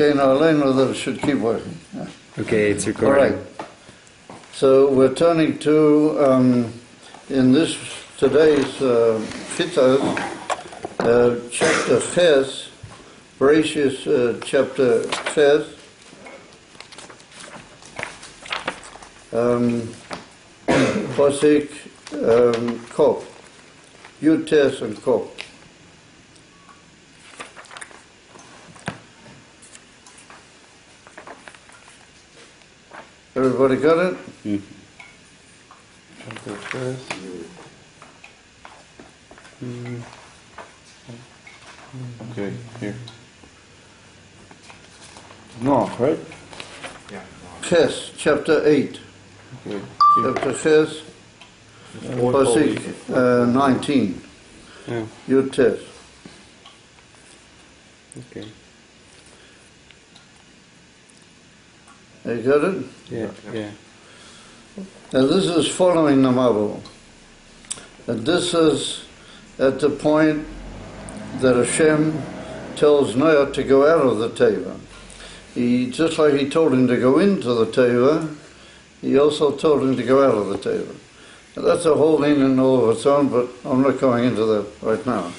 Okay, now I know that it should keep working. Yeah. Okay, it's recording. All right. So we're turning to, in this today's Chitas, chapter Ches, Bereshis chapter Ches, Posik, Kop, Yud Tes and Kop. Everybody got it? Mm. Okay, here. No, right? Yeah. Ches, chapter 8. Okay. Chapter Ches, Pasuk 19. Yeah. Yud Tes. Okay. You got it? Yeah. And this is following the model. And this is at the point that Hashem tells Noah to go out of the Teva. Just like he told him to go into the Teva, he also told him to go out of the Teva. And that's a whole thing in all of its own, but I'm not going into that right now.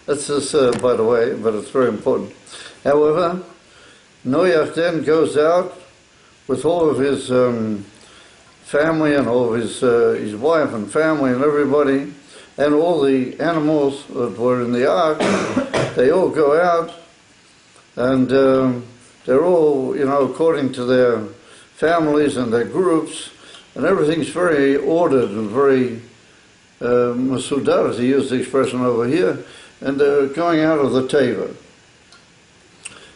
That's just, by the way, but it's very important. However, Noah then goes out with all of his family and all of his wife and family and everybody, and all the animals that were in the ark. They all go out, and they're all, according to their families and their groups, and everything's very ordered and very masudar, to use the expression over here, and they're going out of the Teva.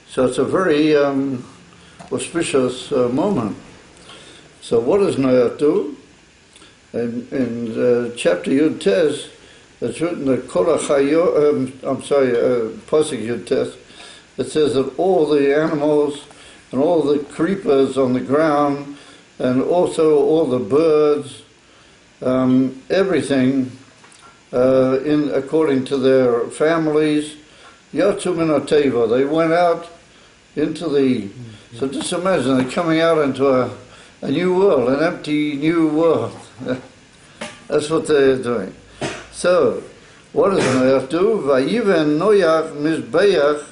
So it's a very auspicious moment. So what does Noah do? In chapter Yud Tes, it's written that Pasuk Yud Tes, it says that all the animals and all the creepers on the ground and also all the birds, everything according to their families, Yatsu min ha-teva, they went out into the, so just imagine they're coming out into a new world, an empty new world. That's what they're doing. So, what does Noach do? Vayiven Noach mizbeach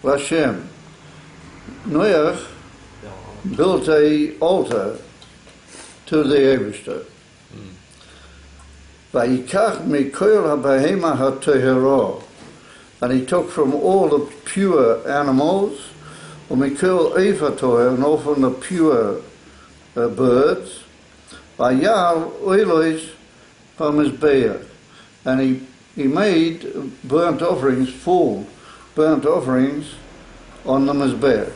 l'Hashem. Noach built an altar to the Eibishter. Vayikach mikol ha-behema ha-tehera. And he took from all the pure animals, umikol eifatoy, and all from the pure birds, vayal oilois pamizbeach, and he made burnt offerings, full burnt offerings on the mizbeach.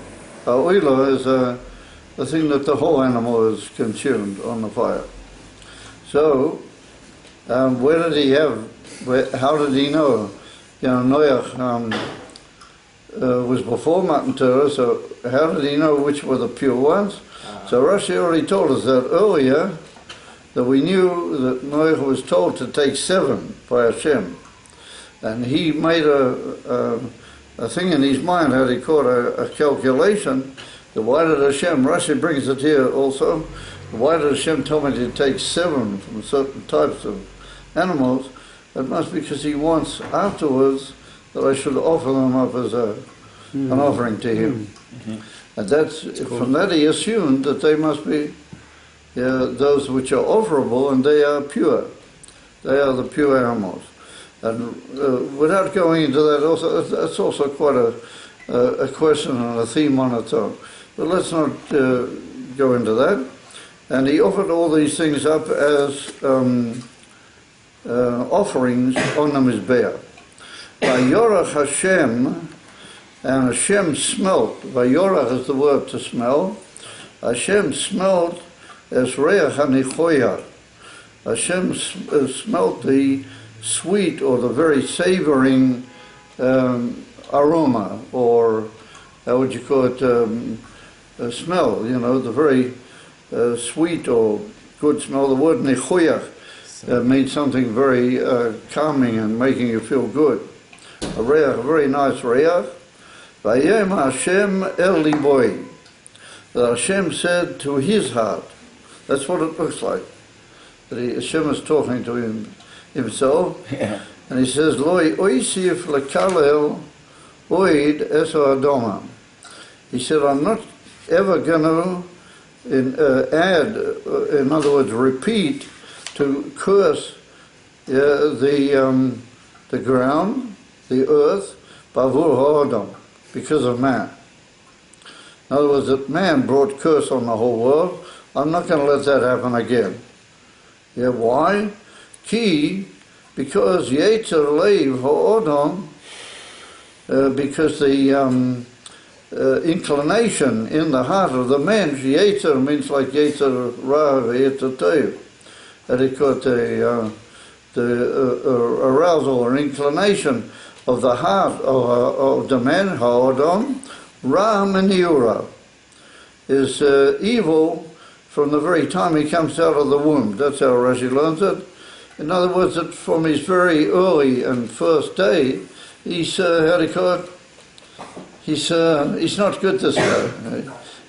Oilo is the thing that the whole animal is consumed on the fire. So, where did he have? How did he know? Noach was before Matan Torah, so how did he know which were the pure ones? So Rashi already told us that earlier, that we knew that Noach was told to take 7 by Hashem. And he made a thing in his mind, how he called a calculation, that why did Hashem, Rashi brings it here also, why did Hashem tell me to take 7 from certain types of animals? It must be because he wants afterwards that I should offer them up as an offering to him. And that's cool. From that he assumed that they must be those which are offerable, and they are pure. They are the pure animals. And without going into that, also that's also quite a question and a theme on its own. But let's not go into that. And he offered all these things up as offerings on the Mizbeach. Vayorach Hashem, and Hashem smelt. Vayorach is the word to smell. Hashem smelt as reach hanichoya. Hashem smelt the sweet or the very savoring aroma, or how would you call it, smell, the very sweet or good smell. The word nichoya means something very calming and making you feel good. A very nice reach. Vayem Hashem el liboi. That Hashem said to his heart. That's what it looks like. That Hashem is talking to himself. Yeah. And he says, Loi oisif lekalel oid eso adoma. He said, I'm not ever going to add, in other words, repeat, to curse the ground, the earth, bavur ha'adam, because of man. In other words, that man brought curse on the whole world. I'm not going to let that happen again. Yeah, why? Ki, because Yetzer Leiv ha'adam, because the inclination in the heart of the man, Yetzer means like Yetzer Ra, Yetzer Tov. And it got the arousal or inclination of the heart of the man, ha'adam, Ra Maniura, is evil from the very time he comes out of the womb. That's how Rashi learns it. In other words, that from his very early and first day, he's, how do you call it? He's not good, this guy.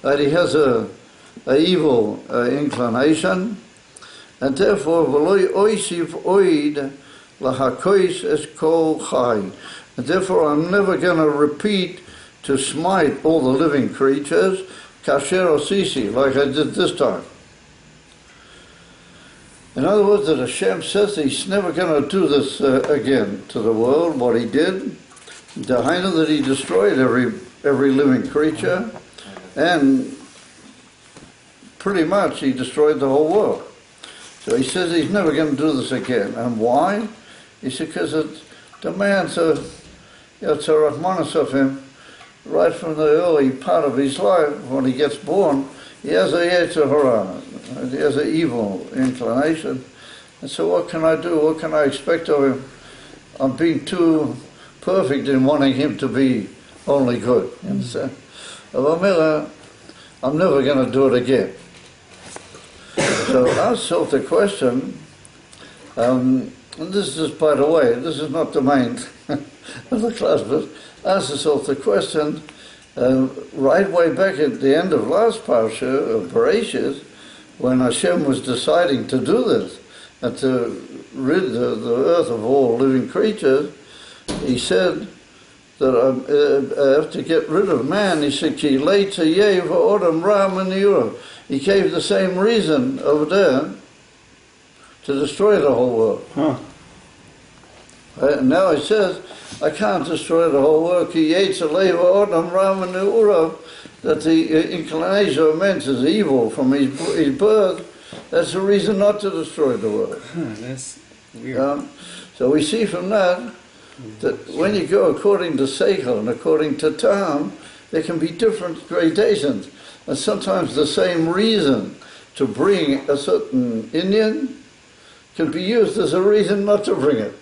That he has a evil inclination, and therefore, v'loi oisiv oid lahakois es kol chai. And therefore, I'm never going to repeat to smite all the living creatures, kasher osisi, like I did this time. In other words, that Hashem says he's never going to do this again to the world, what he did. Dahainu, that he destroyed every living creature, and pretty much he destroyed the whole world. So he says he's never going to do this again. And why? He said, because it demands a rahmanas of him right from the early part of his life. When he gets born, he has a yetzer hara, he has an evil inclination. And so what can I do? What can I expect of him? I'm being too perfect in wanting him to be only good. You understand? I'm never going to do it again. So ask yourself the question, and this is, by the way, this is not the main of the class, but ask yourself the question, right way back at the end of last parsha of Bereshit, when Hashem was deciding to do this, and to rid the earth of all living creatures, he said that I have to get rid of man. He said, Ki leitza yev ha'odam ra maniura. He gave the same reason over there to destroy the whole world. Huh. And now he says, I can't destroy the whole world. Ki yeitza leiv ha'odam ra maniura. That the inclination of man is evil from his birth. That's the reason not to destroy the world. That's weird. So we see from that when you go according to Seichel and according to Tam, there can be different gradations. And sometimes the same reason to bring a certain Indian can be used as a reason not to bring it.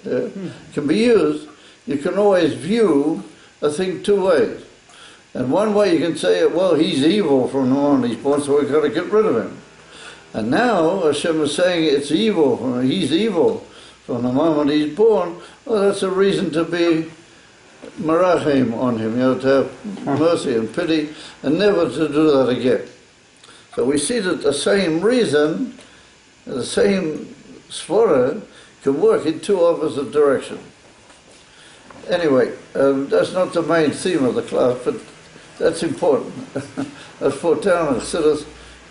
Can be used. You can always view a thing two ways. And one way you can say, well, he's evil from the moment he's born, so we've got to get rid of him. And now Hashem is saying it's evil, he's evil from the moment he's born. Well, that's a reason to be merachim on him, to have mercy and pity, and never to do that again. So we see that the same reason, the same svara, can work in two opposite directions. Anyway, that's not the main theme of the class, but that's important. That's for town and Chassidus,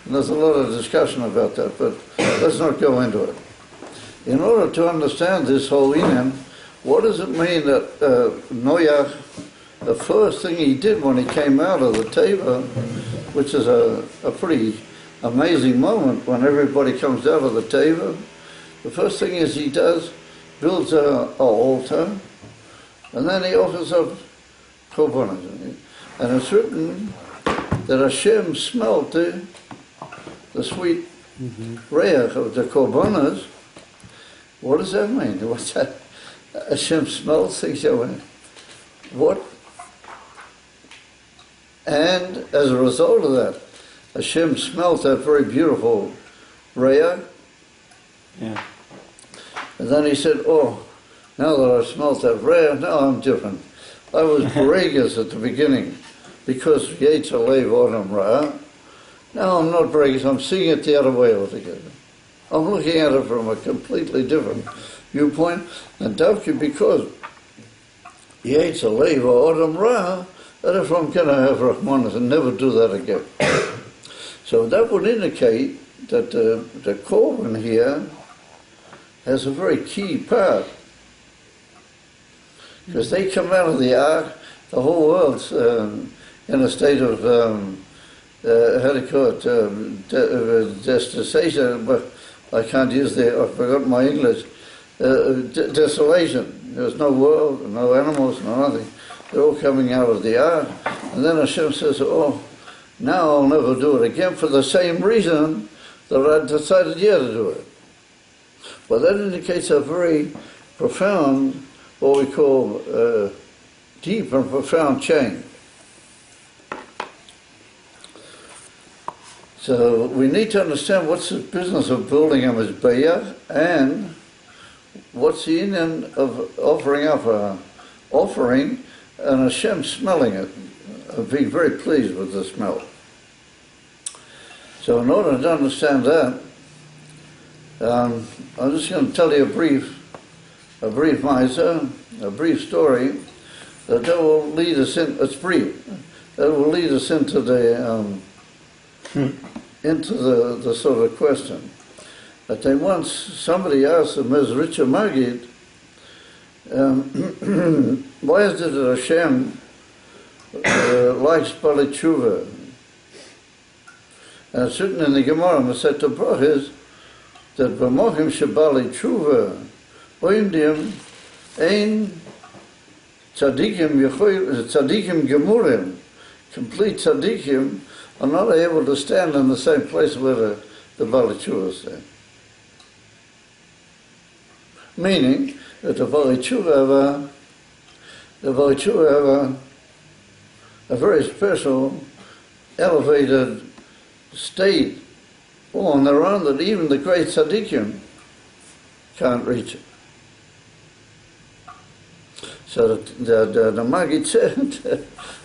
and there's a lot of discussion about that, but let's not go into it. In order to understand this whole inyan, what does it mean that Noach, the first thing he did when he came out of the Teva, which is a pretty amazing moment when everybody comes out of the Teva, the first thing is he builds an altar, and then he offers up korbanos. And it's written that Hashem smelt the sweet reach of the korbanos. What does that mean? What's that? Hashem smells things away. What? And as a result of that, Hashem smelt that very beautiful reach. Yeah. And then he said, oh, now that I've smelt that reach, now I'm different. I was braggers at the beginning because Yetzer Lev Adam Ra. Now I'm not braggers, I'm seeing it the other way altogether. I'm looking at it from a completely different viewpoint, and Davki because Yetzer Lev Adam Ra, that if I'm going to have Rahmanas and never do that again. So that would indicate that the Korban here has a very key part. Because they come out of the ark, the whole world's in a state of, how do you call it, desolation, but I can't use I forgot my English, desolation. There's no world, no animals, no nothing. They're all coming out of the ark. And then Hashem says, oh, now I'll never do it again for the same reason that I decided to do it. Well, that indicates a very profound, what we call deep and profound change. So we need to understand what's the business of building a Mizbeach and what's the union of offering up an offering and Hashem smelling it, being very pleased with the smell. So in order to understand that, I'm just going to tell you a brief mitzvah, a brief story that will lead us in. It's brief. That will lead us into the sort of question. That once somebody asked the Mezritcha Magid, why is it that Hashem likes Bali Tshuva? And it's written in the Gemara, Masechet Brachos, that b'mochim shebali tshuva oimdim ein tzadikim gemurim, complete tzadikim are not able to stand in the same place where the bali tshuva stand. Meaning that the bali tshuva have a very special, elevated state all on their own that even the great tzaddikim can't reach it. So the Maggid said,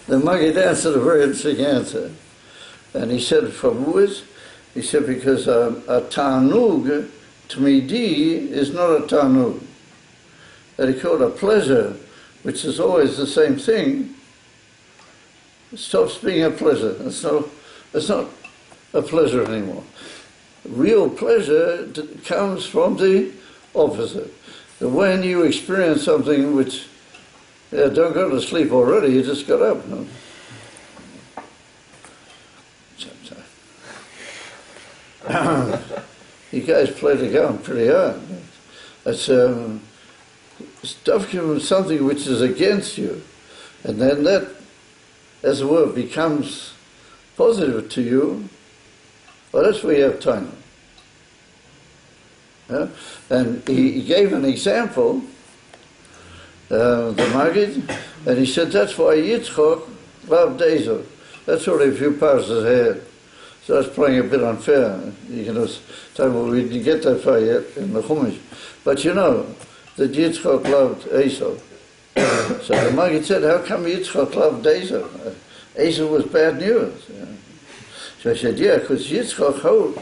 the Maggid answered a very interesting answer. And he said, from who is? He said, because a ta'anug, tmidi, is not a ta'anug. That he called a pleasure, which is always the same thing, it stops being a pleasure. It's not a pleasure anymore. Real pleasure comes from the opposite. That when you experience something which, don't go to sleep already, you just got up. No? You guys play the game pretty hard. It's stuff comes something which is against you, and then that, as it were, becomes positive to you. Well, that's where you have time. Yeah? And he gave an example, the Maggid, and he said that's why Yitzchok loved Esau. That's only a few parses ahead. So that's playing a bit unfair. You can just tell me, we didn't get that far yet in the Chumash. But you know that Yitzchok loved Esau. So the Maggid said, how come Yitzchok loved Esau? Esau was bad news. Yeah. So I said, yeah, because Yitzchok hoped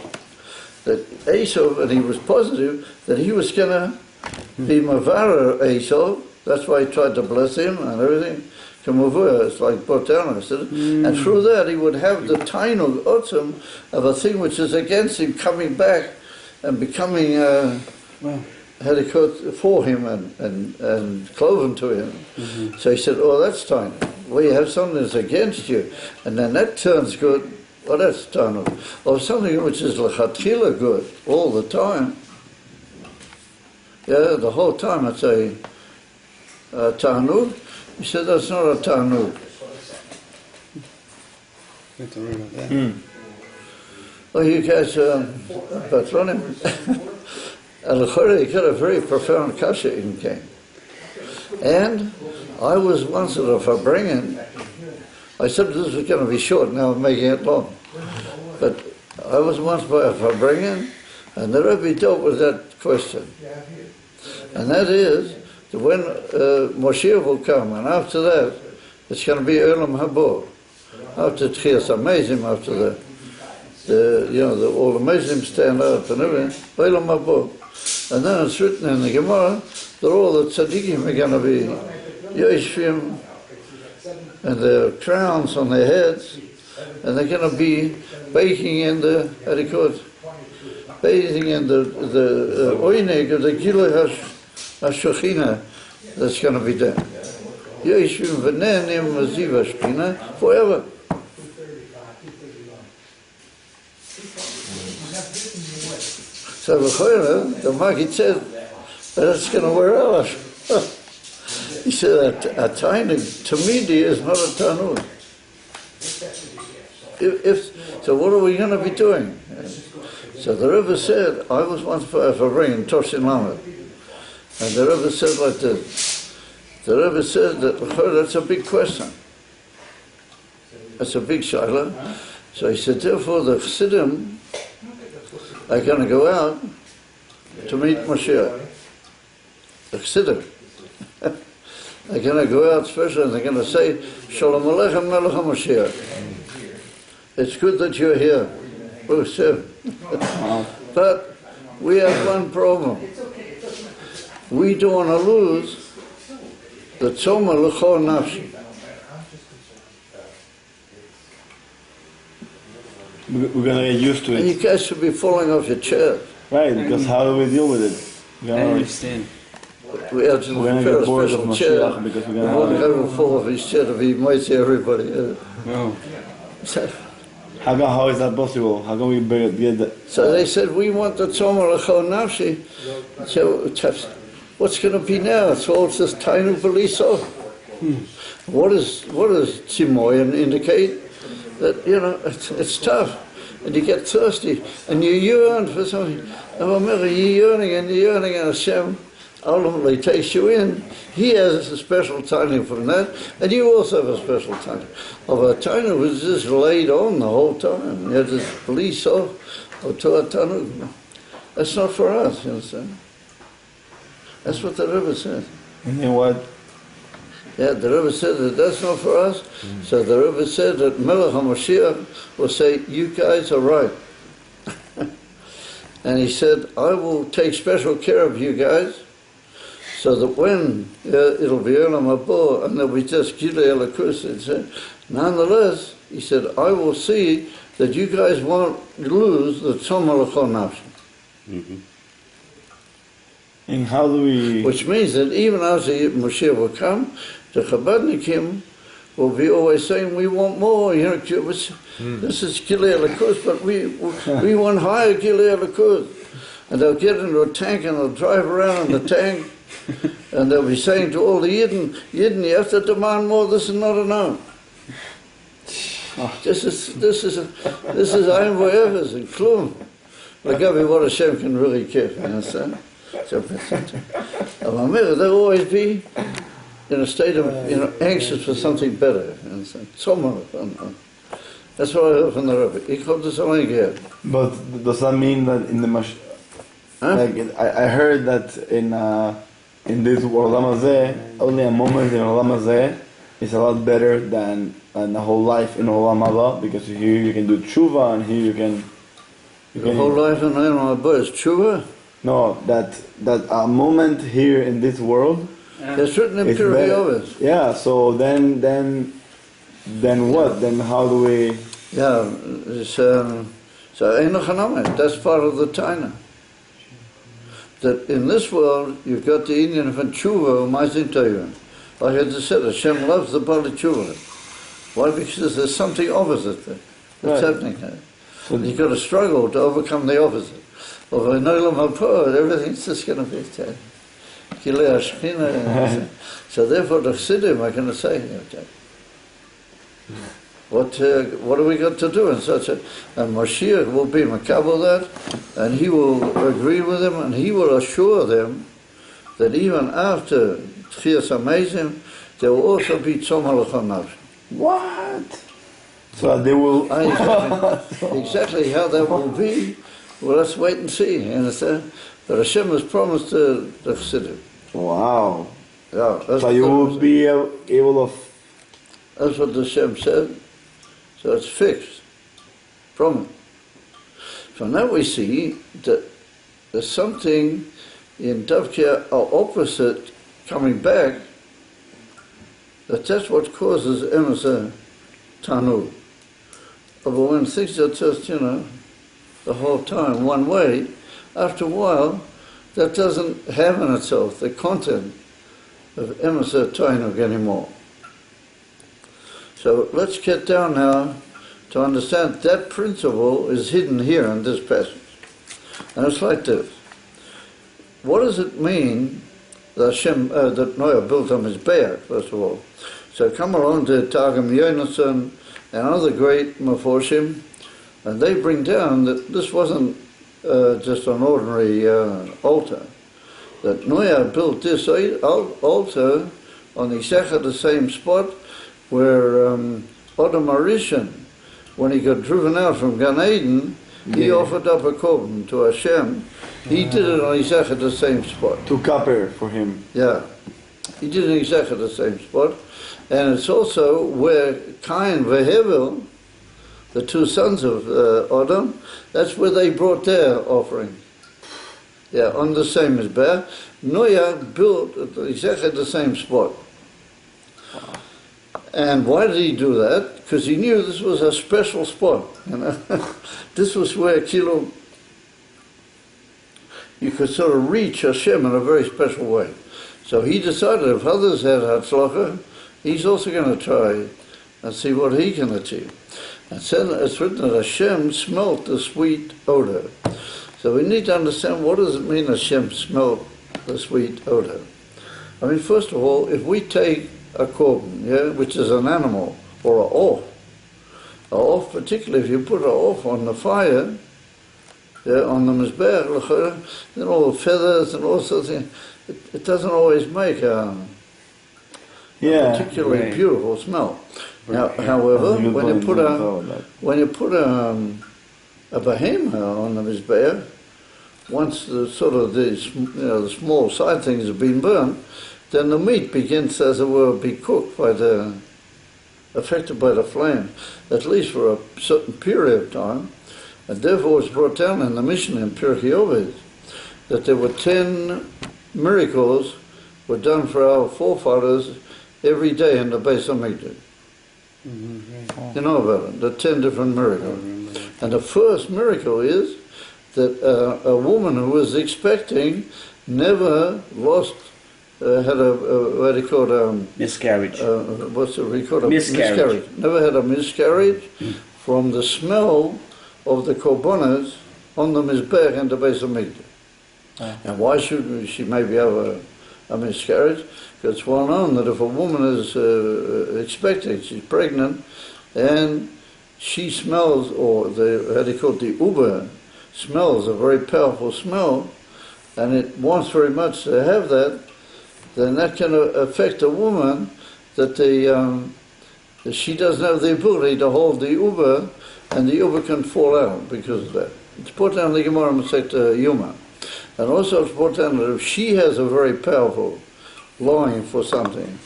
that Esau, and he was positive, that he was going to be Mavara Esau. That's why he tried to bless him and everything. It's like Botana, and through that he would have the tainug otzim of a thing which is against him coming back and becoming for him and cloven to him. Mm-hmm. So he said, oh, that's tainug. Well, you have something that's against you, and then that turns good. Well, that's tainug. Or something which is lechatchila good all the time. Yeah, the whole time it's a tainug. He said, that's not a tainug. Well, you guys, Patronim, he got a very profound kasha in came. And I was once at a Farbrengen. I said this was going to be short, now I'm making it long. But I was once by a Farbrengen, and the Rabbi dealt with that question. And that is, when Moshiach will come, and after that, it's going to be Olam Haba. After Tchias Amazim, after all the Amazim stand up and everything, Olam Haba. And then it's written in the Gemara that all the tzaddikim are going to be Yoshvim, and their crowns on their heads, and they're going to be baking in the, how do you call it, bathing in the oineg of the Gilui HaShechina that's going to be done. Yoshvim v'nenim v'ziv HaShechina forever. So the Maggid said that it's going to wear out. He said a tiny tamidi is not a tanur. So what are we going to be doing? So the Rebbe said, I was once for a ring in Toshin Lamed, and the Rebbe said like this. The Rebbe said that that's a big question. That's a big shaila. So he said, therefore the Chassidim are going to go out to meet Mashiach. The Chassidim. They're going to go out special and they're going to say, Shalom Aleichem Melech HaMashiach. It's good that you're here. But we have one problem. We don't want to lose the Tzoma L'chol Nafshi. We're going to get used to it. And you guys should be falling off your chair. Right, because how do we deal with it? I understand. We have to prepare a special chair. Because we're We going want to to go fall off his chair to be mighty everybody. No. How is that possible? How can we get that? So they said, we want the Tzoma L'chol Nafshi. So what's going to be now? It's all just Tainu B'liso. What does Tzimoyan indicate? That, it's tough. And you get thirsty. And you yearn for something. And remember, you're yearning and Hashem ultimately takes you in. He has a special timing from that, and you also have a special timing. Of a timing was just laid on the whole time. You have this police off, or to a tanuk. That's not for us, you understand? That's what the Rebbe said. And then what? Yeah, the Rebbe said that that's not for us. So the Rebbe said that Melech HaMashiach will say, you guys are right. And he said, I will take special care of you guys, so that when it'll be Olam Haba and there'll be just Gilui Elokus, nonetheless, he said, I will see that you guys won't lose the Tzoma L'chol Nafshi. And how do we... Which means that even after Moshiach will come, the Chabadnikim will be always saying, we want more. This is Gilui Elokus, but we want higher Gilui Elokus. And they'll get into a tank and they'll drive around in the tank. And they'll be saying to all the Yidden, you have to demand more, this is not enough. This is Ein Vo'evers and Klum. Like what Hashem can really care, you understand? So, they'll always be in a state of, anxious for something better, you understand? That's what I heard from the Rabbi. But does that mean that in the like I heard that in this Olam Hazeh, only a moment in Olam Hazeh is a lot better than the whole life in Olam Haba, because here you can do tshuva and here you can the whole life in Olam Haba is tshuva? No, that a moment here in this world. It's written in Pirkei Avos. Yeah, so then what? Then how do we? Yeah, so that's part of the Taina. That in this world you've got the Indian of tshuva, ma'asim tovim. Like I just said, Hashem loves the bali tshuva. Why? Because there's something opposite there that's happening there. So you've got to struggle to overcome the opposite. Of an Olam Haba, everything's just going to be Gilui HaShechina. So therefore the Chassidim are going to say, what have we got to do in such a... And Mashiach will be makabel that, and he will agree with them, and he will assure them that even after Tchias Amazim, there will also be Tzoma L'chol Nafshi. What? So they will... Exactly how that will be, well, let's wait and see, you understand? But Hashem has promised the Chassidim. Wow. Yeah, So you will be able to... That's what the Shem said. So it's fixed from it. So now we see that there's something in Davkia opposite coming back, that's what causes Emerson Tanu. But when things are just, the whole time one way, after a while, that doesn't have in itself the content of Emerson Tainug anymore. So let's get down now to understand that principle is hidden here in this passage. And it's like this. What does it mean that that Noah built on his Mizbeach, first of all? So come along to Targum Yonason and other great Meforshim, and they bring down that this wasn't just an ordinary altar. That Noah built this altar on exactly the same spot where Adam Arishan, when he got driven out from Gan Eden, he offered up a korban to Hashem. He did it on exactly the same spot. To copper for him. Yeah. He did it exactly the same spot. And it's also where Cain and Hevel, the two sons of Adam, that's where they brought their offering. Yeah, on the same as Bear. Noah built at exactly the same spot. Wow. And why did he do that? Because he knew this was a special spot. This was where you could sort of reach Hashem in a very special way. So he decided if others had Hatzlacha, he's also going to try and see what he can achieve. And then it's written that Hashem smelt the sweet odor. So we need to understand, what does it mean Hashem smelt the sweet odor? I mean, first of all, if we take a korban, which is an animal, or a off, particularly if you put an off on the fire, on the Mizbeach, then all the feathers and all sorts of things, it doesn't always make a particularly beautiful smell. Now, however, when you put a behemoth on the Mizbeach, once the sort of the small side things have been burned, then the meat begins, as it were, to be cooked affected by the flame, at least for a certain period of time. And therefore it's brought down in the Mishnah in Pirkei Avos that there were 10 miracles were done for our forefathers every day in the Beis HaMikdash. You know about it, the 10 different miracles. And the first miracle is that a woman who was expecting never lost, had a, what do you call it? Miscarriage. What's it recorded? Miscarriage. Never had a miscarriage from the smell of the korbanos on the Mizbeach and the Beis HaMikdash. And why should she maybe have a miscarriage? Because it's well known that if a woman is expecting, she's pregnant, and she smells, or the uber smells a very powerful smell, and it wants very much to have that, then that can affect a woman that she doesn't have the ability to hold the uber, and the uber can fall out because of that. It's put down in the Gemara Masechet Yuma. And also it's put down that if she has a very powerful longing for something,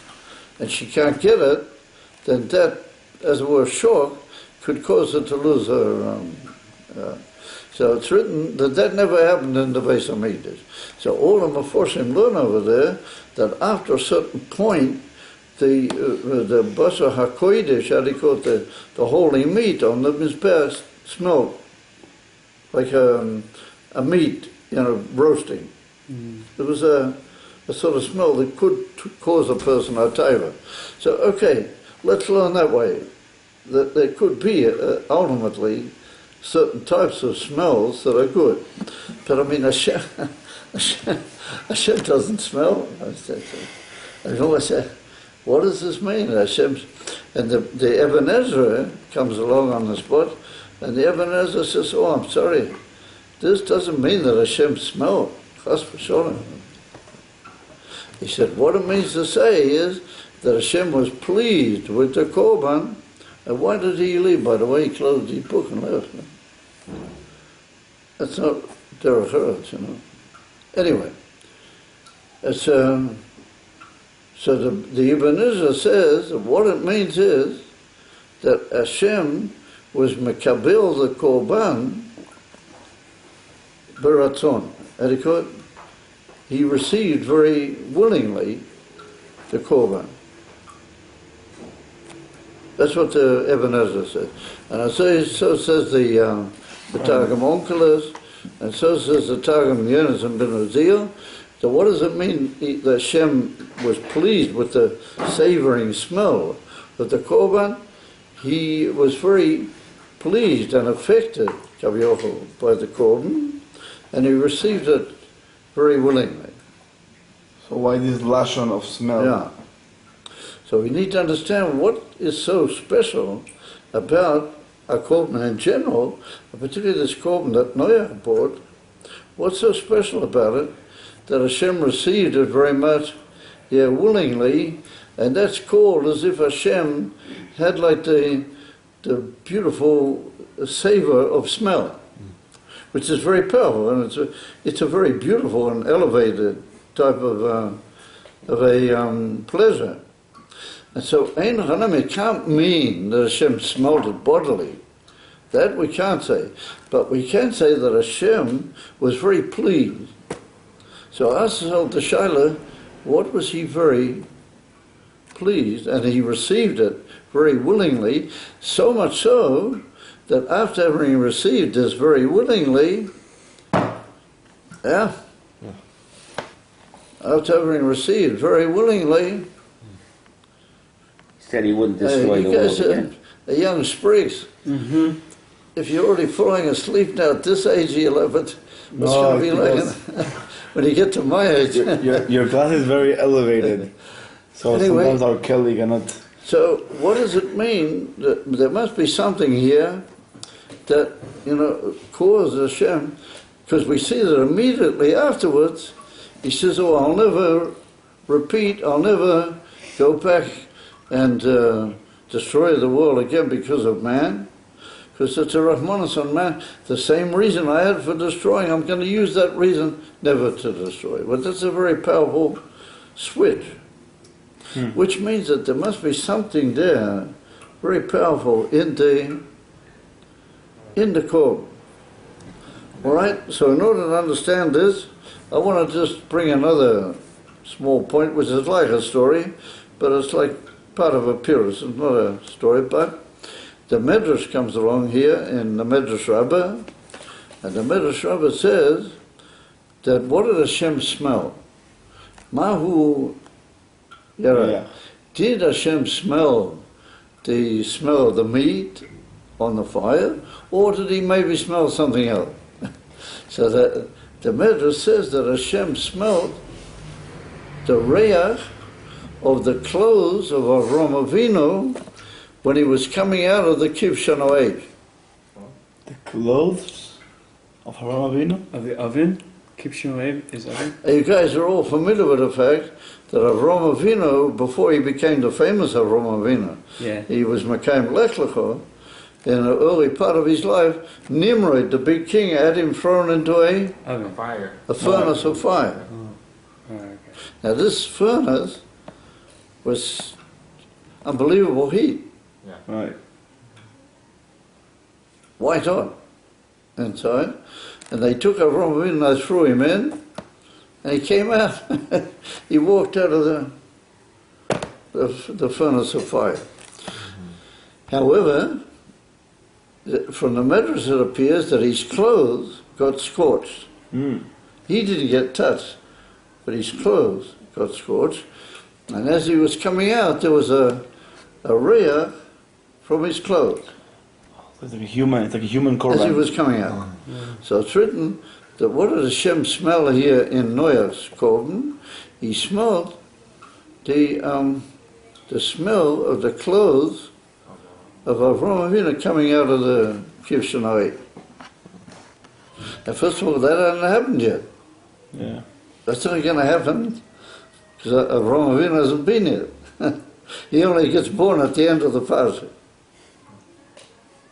and she can't get it, then that, as it were, shock, could cause her to lose her. So it's written that never happened in the Beis HaMikdash. So all the Meforshim learn over there that after a certain point, the Basar HaKodesh, how do you call it, the holy meat on the Mizbeach smelled like a meat, roasting. There was a sort of smell that could cause a person a taiva. So, okay, let's learn that way. That there could be, ultimately, certain types of smells that are good. But I mean, Hashem doesn't smell. I always say, what does this mean? Hashem, and the Ebenezer comes along on the spot, and the Ebenezer says, oh, I'm sorry, this doesn't mean that Hashem smelled. Chas v'sholem. He said, what it means to say is that Hashem was pleased with the korban. And why did he leave? By the way, he closed the book and left. That's not derech eretz, Anyway, it's So the Ibn Ezra says that what it means is that Hashem was mekabel the korban beratzon. Adequate? He received very willingly the korban. That's what the Ibn Ezra says. And so says the Targum Onkelos, and so says the Targum Yonas and Ben Uziel. So what does it mean that Hashem was pleased with the savoring smell of the korban? He was very pleased and affected, Kaviochel, by the korban, and he received it very willingly. So why this lashon of smell? Yeah. So we need to understand what is so special about a korban in general, particularly this korban that Noach brought. What's so special about it that Hashem received it very much, willingly, and that's called as if Hashem had like the beautiful savor of smell, which is very powerful, and it's a very beautiful and elevated type of a pleasure. And so, it can't mean that Hashem smelled it bodily. That we can't say. But we can say that Hashem was very pleased. So I asked the Shaila, what was he very pleased? And he received it very willingly, so much so that after having received this very willingly, after having received very willingly, said he wouldn't destroy the world again. A young sprigs. Mm-hmm. If you're already falling asleep now at this age, you love it. What's going to be like when you get to my age? Your class is very elevated. So anyway, sometimes our KLALI cannot. So what does it mean? That there must be something here that, caused Hashem, because we see that immediately afterwards, he says, I'll never repeat, I'll never go back and destroy the world again because of man, because it's a rahmanas on man. The same reason I had for destroying, I'm going to use that reason never to destroy. But that's a very powerful switch, which means that there must be something there, very powerful in the core. All right. So in order to understand this, I want to just bring another small point, which is like a story, but it's like part of a purus. It's not a story, but the Medrash comes along here in the Medrash Rabbi, and the Medrash Rabbi says that what did Hashem smell? Mahu Yara. Yeah. Did Hashem smell the smell of the meat on the fire, or did he maybe smell something else? So that the Medrash says that Hashem smelled the reyach of the clothes of Avraham Avinu when he was coming out of the Kivshano age. The clothes of Avraham Avinu? Of the oven? Kivshano is oven? You guys are all familiar with the fact that Avraham Avinu, before he became the famous Avraham Avinu, he was Mekayim Lech Lecho. In the early part of his life, Nimrod, the big king, had him thrown into a furnace of fire. Oh, okay. Now this furnace was unbelievable heat. Yeah. Right. White hot inside. And they took Avraham Avinu and they threw him in, and he came out. He walked out of the furnace of fire. However, from the Medrash it appears that his clothes got scorched. He didn't get touched, but his clothes got scorched. And as he was coming out, there was a riyah from his clothes. It's like a human korban. As he was coming out. So it's written that what did Hashem smell here in Noach's korban? He smelled the smell of the clothes of Avraham Avinu coming out of the Kivshano. Now, first of all, that hadn't happened yet. Yeah. That's not going to happen because Avraham Avinu hasn't been here. He only gets born at the end of the parsha.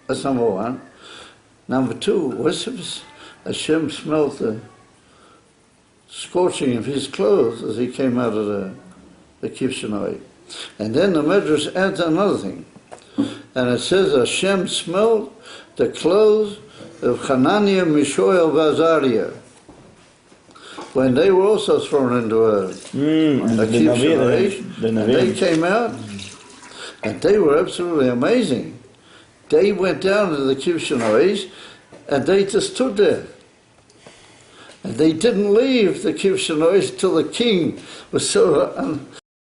That's number one. Number two, what if Hashem smelled the scorching of his clothes as he came out of the the Kivshanoi. And then the Midrash adds another thing. And it says Hashem smelled the clothes of Hananiah, Mishael, and Azariah when they were also thrown into a Kivshanoi. And they came out, and they were absolutely amazing. They went down to the Kivshanoi, and they just stood there. And they didn't leave the Kivshanoi till the king was so